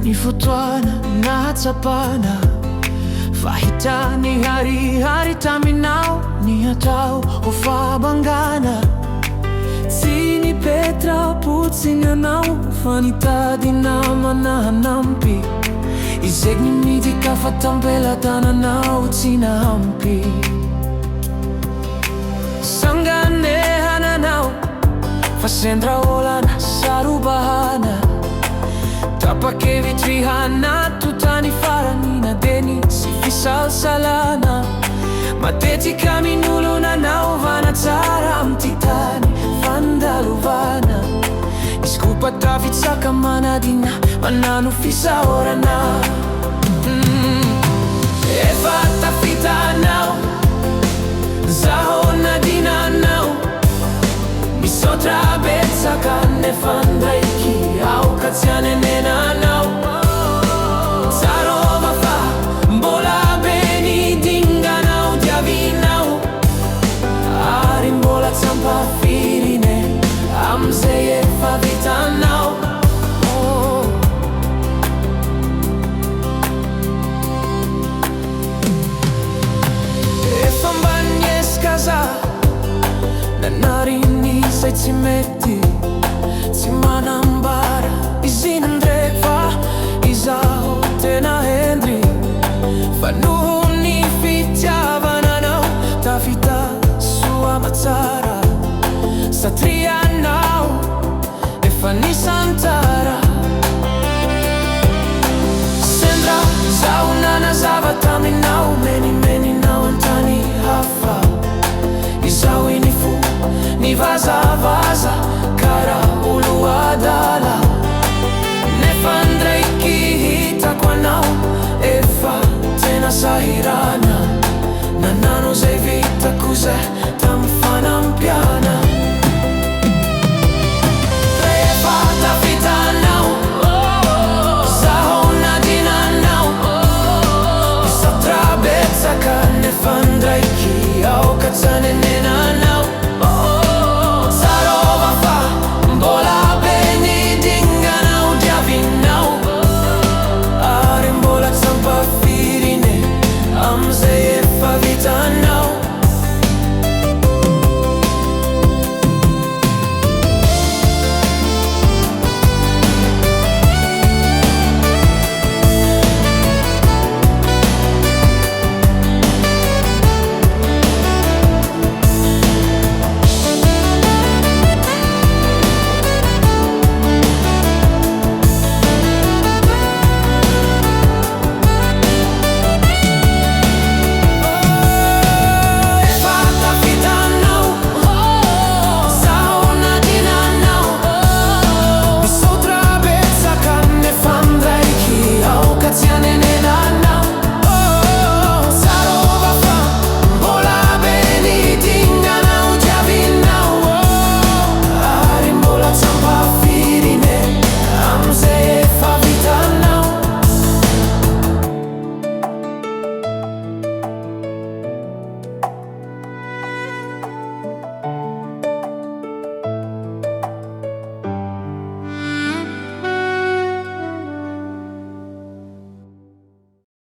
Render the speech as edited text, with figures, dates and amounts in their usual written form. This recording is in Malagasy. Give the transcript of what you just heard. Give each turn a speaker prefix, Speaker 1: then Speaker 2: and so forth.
Speaker 1: Ny fotoana nahatsapana, fahita ny harihary taminao, ny atao ho fabangana. Tsy ny petra potsiny anao, fa nitady namana hanampy. Izay ny midika fa tampelatananao tsy nahampy. Sanganehananao, fa sendra olana sarobahana. Tapa-kevitry hanato tany farany na de nisy fisalsalana. Matetika min'olonanao vana tsara amty tany fandalovana. Izy koa tafitsaka manadina, manano fisahorana. Efa tafitanao, zaho nadinanao. Misaotra betsaka nefa ndray